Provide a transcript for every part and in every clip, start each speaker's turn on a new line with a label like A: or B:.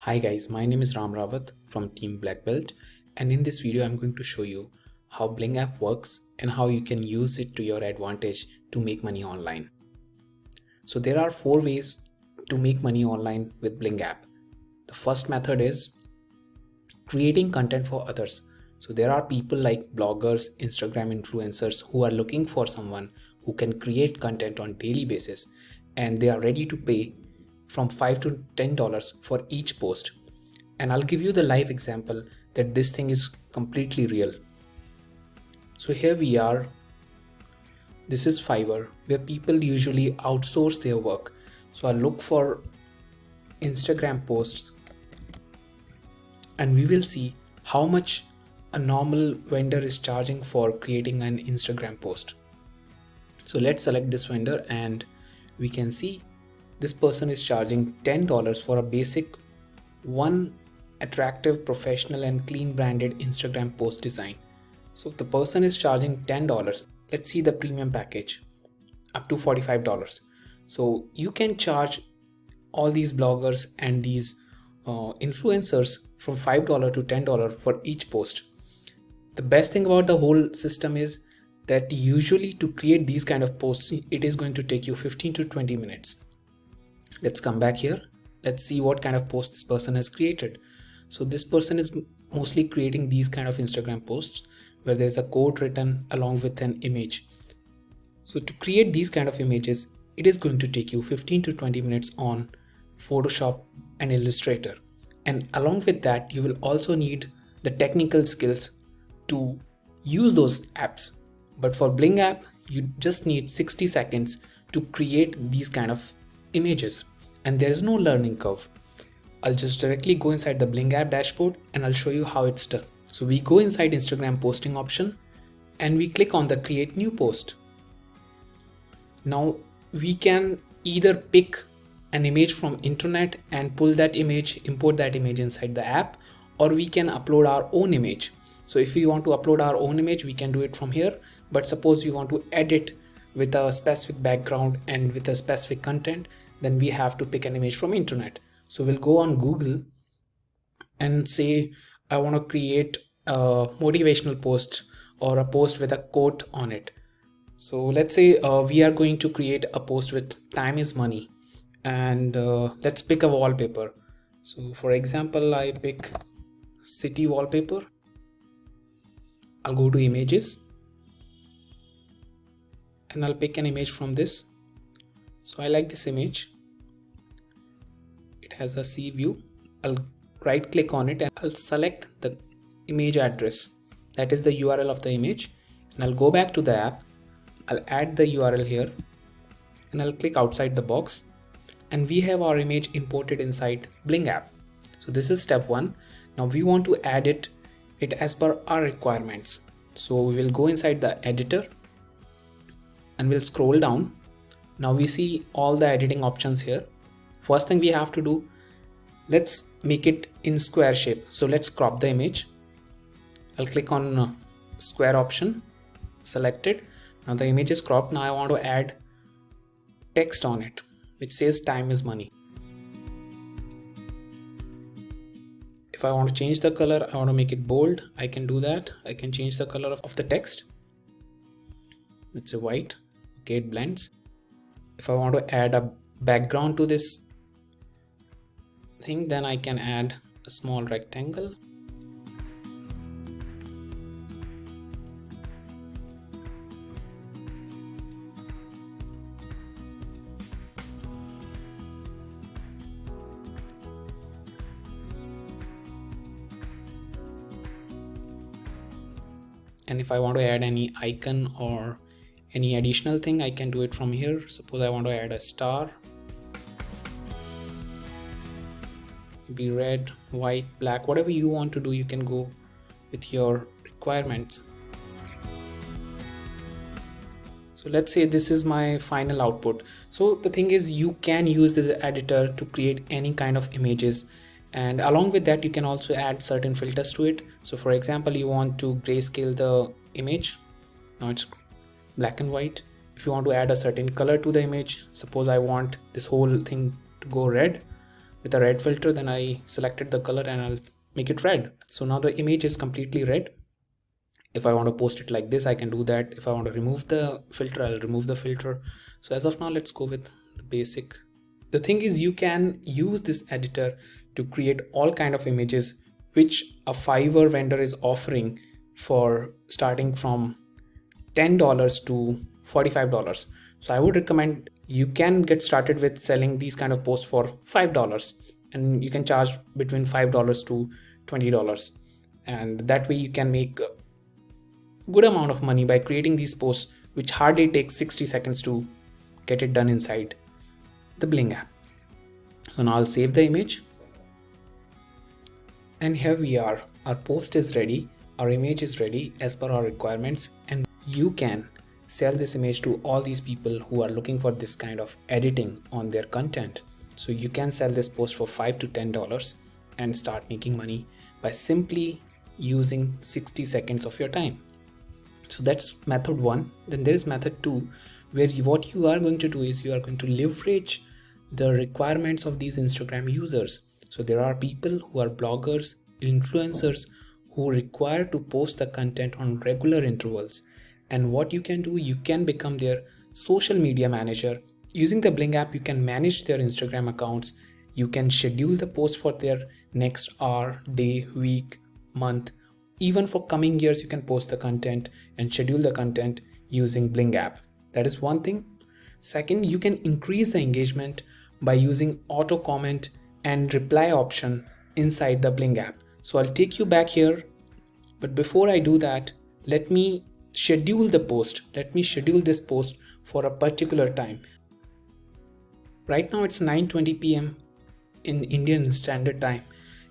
A: Hi guys, my name is Ram Rawat from Team Black Belt, and in this video I'm going to show you how Bling app works and how you can use it to your advantage to make money online. So there are 4 ways to make money online with Bling app. The first method is creating content for others. So there are people like bloggers, Instagram influencers who are looking for someone who can create content on daily basis, and they are ready to pay from $5 to $10 for each post. And I'll give you the live example that this thing is completely real. So here we are. This is Fiverr, where people usually outsource their work. So I'll look for Instagram posts and we will see how much a normal vendor is charging for creating an Instagram post. So let's select this vendor and we can see this person is charging $10 for a basic one attractive, professional and clean branded Instagram post design. So the person is charging $10. Let's see the premium package up to $45. So you can charge all these bloggers and these influencers from $5 to $10 for each post. The best thing about the whole system is that usually to create these kind of posts, it is going to take you 15 to 20 minutes. Let's come back here. Let's see what kind of post this person has created. So this person is mostly creating these kind of Instagram posts where there's a quote written along with an image. So to create these kind of images, it is going to take you 15 to 20 minutes on Photoshop and Illustrator. And along with that, you will also need the technical skills to use those apps. But for Bling app, you just need 60 seconds to create these kind of images, and there is no learning curve. I'll just directly go inside the Bling app dashboard and I'll show you how it's done. So we go inside Instagram posting option and we click on the create new post. Now we can either pick an image from internet and pull that image, import that image inside the app, or we can upload our own image. So if we want to upload our own image, we can do it from here. But suppose we want to edit with a specific background and with a specific content, then we have to pick an image from internet. So we'll go on Google and say I want to create a motivational post or a post with a quote on it. So let's say we are going to create a post with time is money, and let's pick a wallpaper. So for example, I pick city wallpaper. I'll go to images and I'll pick an image from this. So I like this image. It has a sea view. I'll right click on it and I'll select the image address. That is the URL of the image. And I'll go back to the app. I'll add the URL here and I'll click outside the box. And we have our image imported inside Bling app. So this is step 1. Now we want to add it as per our requirements. So we will go inside the editor and we'll scroll down. Now we see all the editing options here. First thing we have to do, let's make it in square shape. So let's crop the image. I'll click on square option, selected. Now the image is cropped. Now I want to add text on it, which says time is money. If I want to change the color, I want to make it bold, I can do that. I can change the color of the text. It's a white. Okay, it blends. If I want to add a background to this thing, then I can add a small rectangle. And if I want to add any icon or any additional thing, I can do it from here. Suppose I want to add a star. Be red, white, black, whatever you want to do, you can go with your requirements. So let's say this is my final output. So the thing is, you can use this editor to create any kind of images, and along with that you can also add certain filters to it. So for example, you want to grayscale the image. Now it's black and white. If you want to add a certain color to the image, suppose I want this whole thing to go red, with a red filter, then I selected the color and I'll make it red. So now the image is completely red. If I want to post it like this, I can do that. If I want to remove the filter, I'll remove the filter. So as of now, let's go with the basic. The thing is, you can use this editor to create all kind of images which a Fiverr vendor is offering for starting from $10 to $45. So I would recommend you can get started with selling these kind of posts for $5, and you can charge between $5 to $20, and that way you can make a good amount of money by creating these posts, which hardly takes 60 seconds to get it done inside the Bling app. So now I'll save the image, and here we are. Our post is ready, our image is ready as per our requirements, and you can sell this image to all these people who are looking for this kind of editing on their content. So you can sell this post for $5 to $10 and start making money by simply using 60 seconds of your time. So that's method one. Then there is method two, where what you are going to do is you are going to leverage the requirements of these Instagram users. So there are people who are bloggers, influencers, who require to post the content on regular intervals. And what you can do, you can become their social media manager. Using the Bling app, you can manage their Instagram accounts. You can schedule the post for their next hour, day, week, month. Even for coming years, you can post the content and schedule the content using Bling app. That is one thing. Second, you can increase the engagement by using auto comment and reply option inside the Bling app. So I'll take you back here. But before I do that, let me schedule the post. Let me schedule this post for a particular time. Right now it's 9:20 p.m. in Indian Standard Time,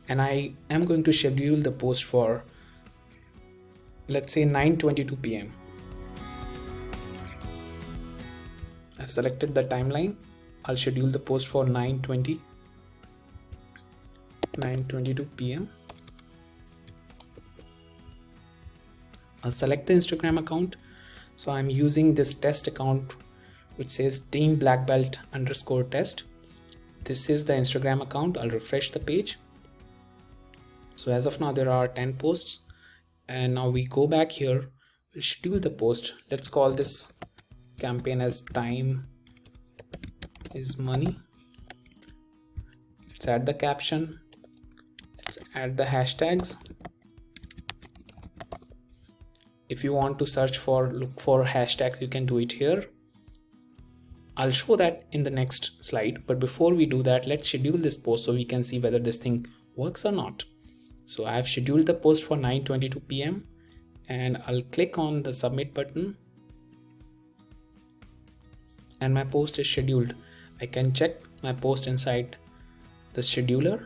A: and I am going to schedule the post for, let's say, 9:22 p.m. I've selected the timeline. I'll schedule the post for 9:22 p.m. I'll select the Instagram account. So I'm using this test account which says Team Black Belt _test. This is the Instagram account. I'll refresh the page. So as of now, there are 10 posts. And now we go back here. We'll schedule the post. Let's call this campaign as Time is Money. Let's add the caption. Let's add the hashtags. If you want to look for hashtags, you can do it here. I'll show that in the next slide. But before we do that, let's schedule this post so we can see whether this thing works or not. So I have scheduled the post for 9:22 p.m. and I'll click on the submit button. And my post is scheduled. I can check my post inside the scheduler.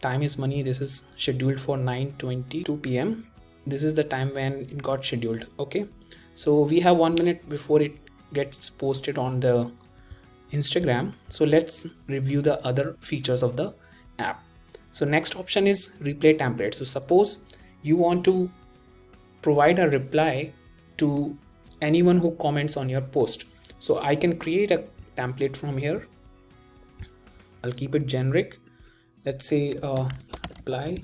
A: Time is Money. This is scheduled for 9:22 p.m. This is the time when it got scheduled. Okay, so we have 1 minute before it gets posted on the Instagram. So let's review the other features of the app. So next option is replay template. So suppose you want to provide a reply to anyone who comments on your post. So I can create a template from here. I'll keep it generic. Let's say reply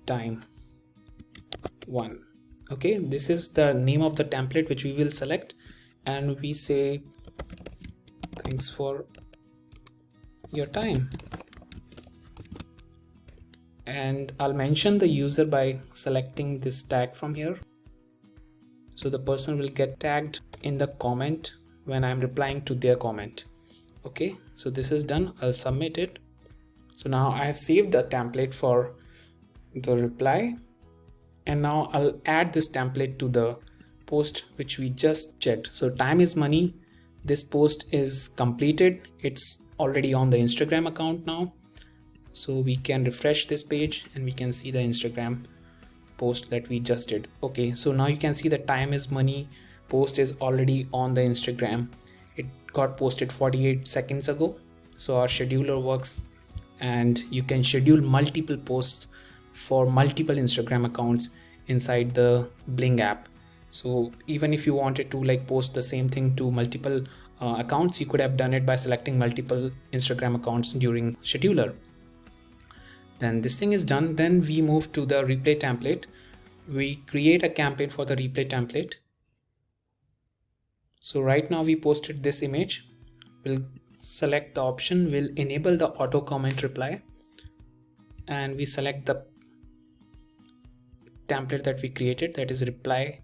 A: time 1. Okay, this is the name of the template which we will select, and we say thanks for your time, and I'll mention the user by selecting this tag from here. So the person will get tagged in the comment when I'm replying to their comment. Okay, so this is done. I'll submit it. So now I have saved a template for the reply. And now I'll add this template to the post which we just checked. So Time is Money. This post is completed. It's already on the Instagram account now. So we can refresh this page and we can see the Instagram post that we just did. Okay, so now you can see the Time is Money post is already on the Instagram. It got posted 48 seconds ago. So our scheduler works, and you can schedule multiple posts for multiple Instagram accounts inside the Bling app. So even if you wanted to post the same thing to multiple accounts, you could have done it by selecting multiple Instagram accounts during scheduler. Then this thing is done. Then we move to the replay template. We create a campaign for the replay template. So right now we posted this image. We'll select the option, we'll enable the auto comment reply, and we select the template that we created, that is reply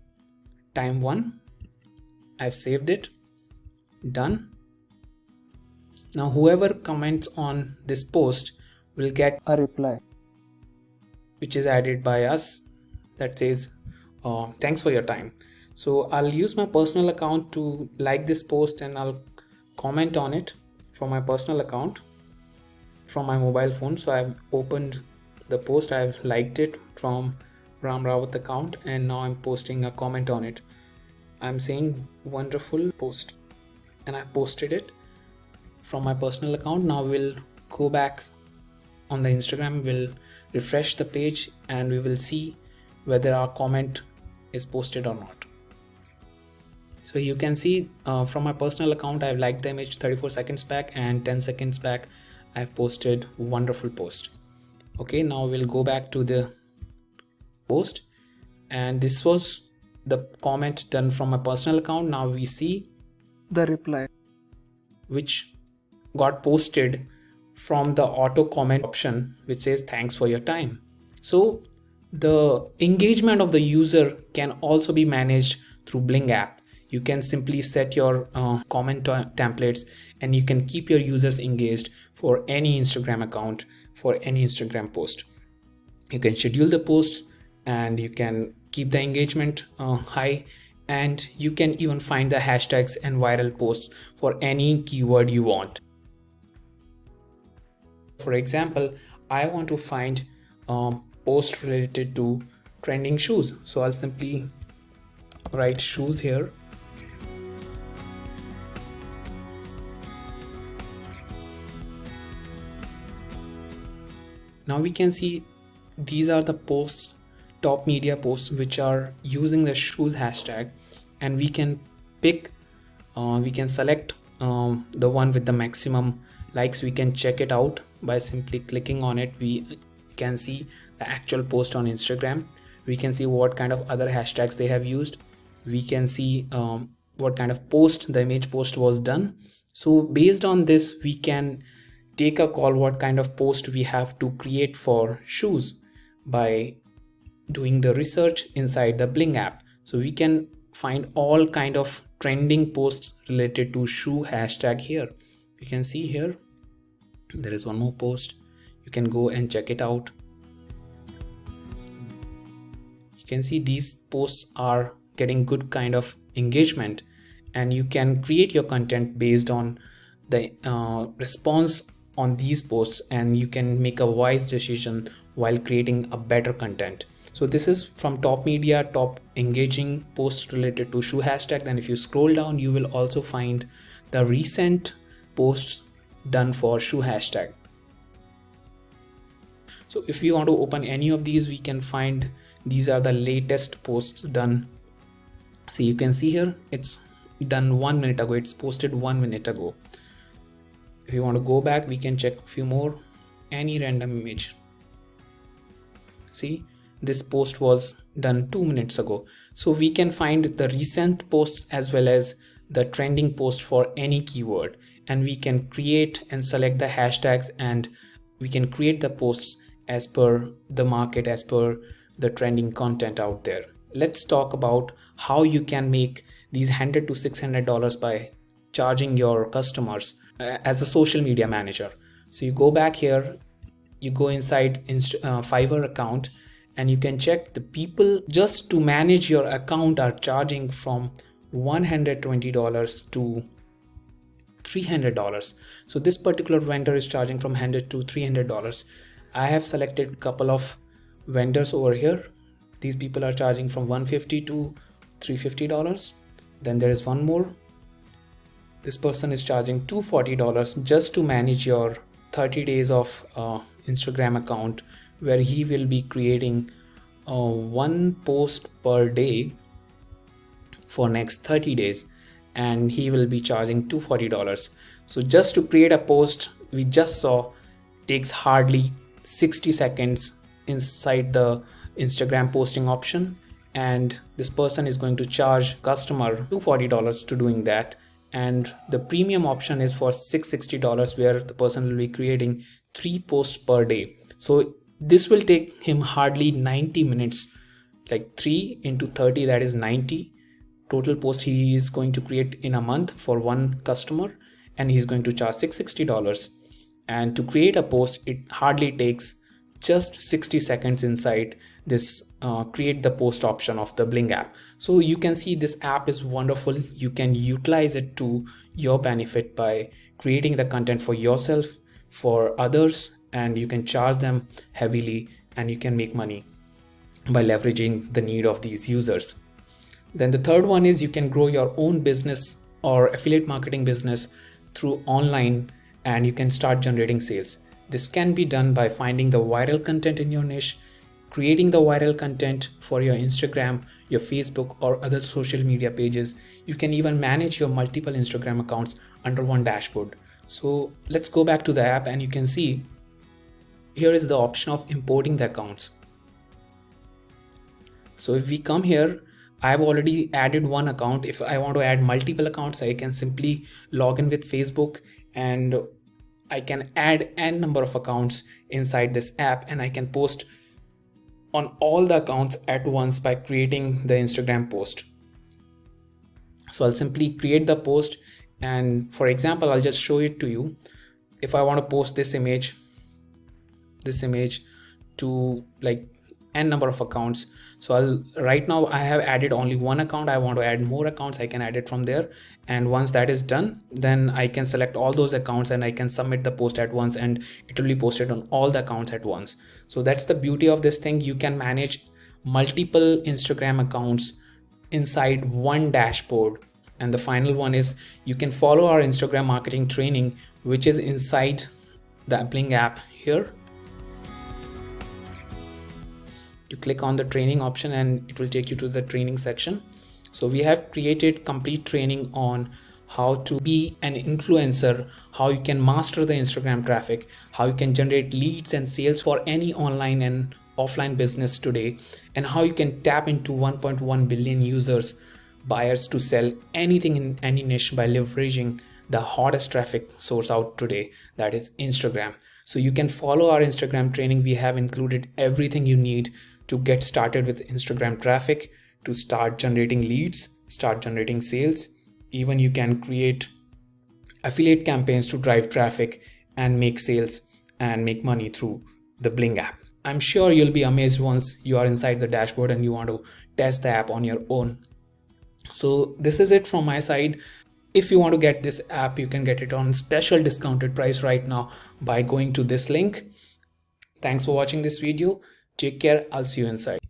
A: time 1. I've saved it. Done. Now whoever comments on this post will get a reply which is added by us that says thanks for your time. So I'll use my personal account to like this post, and I'll comment on it from my personal account from my mobile phone. So I've opened the post, I've liked it from Ram Rawat account, and now I'm posting a comment on it. I'm saying wonderful post, and I posted it from my personal account. Now we'll go back on the Instagram, we'll refresh the page, and we will see whether our comment is posted or not. So you can see from my personal account, I've liked the image 34 seconds back, and 10 seconds back I've posted wonderful post. Okay, now we'll go back to the post, and this was the comment done from my personal account. Now we see the reply which got posted from the auto comment option, which says thanks for your time. So the engagement of the user can also be managed through Bling app. You can simply set your comment templates, and you can keep your users engaged for any Instagram account, for any Instagram post. You can schedule the posts, and you can keep the engagement high, and you can even find the hashtags and viral posts for any keyword you want. For example, I want to find post related to trending shoes. So I'll simply write shoes here. Now we can see these are the posts, top media posts, which are using the shoes hashtag, and we can pick, we can select the one with the maximum likes. We can check it out by simply clicking on it. We can see the actual post on Instagram. We can see what kind of other hashtags they have used. We can see what kind of post the image post was done. So based on this, we can take a call what kind of post we have to create for shoes by doing the research inside the Bling app. So we can find all kind of trending posts related to shoe hashtag here. You can see here there is one more post. You can go and check it out. You can see these posts are getting good kind of engagement, and you can create your content based on the response on these posts, and you can make a wise decision while creating a better content. So this is from top media, top engaging posts related to shoe hashtag. Then if you scroll down, you will also find the recent posts done for shoe hashtag. So if we want to open any of these, we can find these are the latest posts done. So you can see here it's done 1 minute ago, it's posted 1 minute ago. If you want to go back, we can check a few more, any random image. See, this post was done 2 minutes ago. So we can find the recent posts as well as the trending post for any keyword, and we can create and select the hashtags, and we can create the posts as per the market, as per the trending content out there. Let's talk about how you can make these $100 to $600 by charging your customers as a social media manager. So you go back here, you go inside Fiverr account, and you can check the people just to manage your account are charging from $120 to $300. So this particular vendor is charging from $100 to $300. I have selected a couple of vendors over here. These people are charging from $150 to $350. Then there is one more. This person is charging $240 just to manage your 30 days of Instagram account, where he will be creating one post per day for next 30 days. and he will be charging $240. So just to create a post we just saw takes hardly 60 seconds inside the Instagram posting option, and this person is going to charge customer $240 to doing that. And the premium option is for $660, where the person will be creating 3 posts per day. So this will take him hardly 90 minutes, like 3 into 30, that is 90 total posts he is going to create in a month for one customer, and he's going to charge $660. And to create a post, it hardly takes just 60 seconds inside this create the post option of the Bling app. So you can see this app is wonderful. You can utilize it to your benefit by creating the content for yourself, for others, and you can charge them heavily, and you can make money by leveraging the need of these users. Then the third one is you can grow your own business or affiliate marketing business through online, and you can start generating sales. This can be done by finding the viral content in your niche, creating the viral content for your Instagram, your Facebook, or other social media pages. You can even manage your multiple Instagram accounts under one dashboard. So let's go back to the app, and you can see here is the option of importing the accounts. So if we come here, I've already added one account. If I want to add multiple accounts, I can simply log in with Facebook, and I can add n number of accounts inside this app, and I can post on all the accounts at once by creating the Instagram post. So I'll simply create the post, and for example, I'll just show it to you. If I want to post this image to like n number of accounts, so right now I have added only one account. I want to add more accounts, I can add it from there, and once that is done, then I can select all those accounts and I can submit the post at once, and it will be posted on all the accounts at once. So that's the beauty of this thing. You can manage multiple Instagram accounts inside one dashboard. And the final one is you can follow our Instagram marketing training, which is inside the Bling app here. You click on the training option and it will take you to the training section. So we have created complete training on how to be an influencer, how you can master the Instagram traffic, how you can generate leads and sales for any online and offline business today, and how you can tap into 1.1 billion users, buyers to sell anything in any niche by leveraging the hottest traffic source out today, that is Instagram. So you can follow our Instagram training. We have included everything you need to get started with Instagram traffic, to start generating leads, start generating sales. Even you can create affiliate campaigns to drive traffic and make sales and make money through the Bling app. I'm sure you'll be amazed once you are inside the dashboard and you want to test the app on your own. So this is it from my side. If you want to get this app, you can get it on special discounted price right now by going to this link. Thanks for watching this video. Take care. I'll see you inside.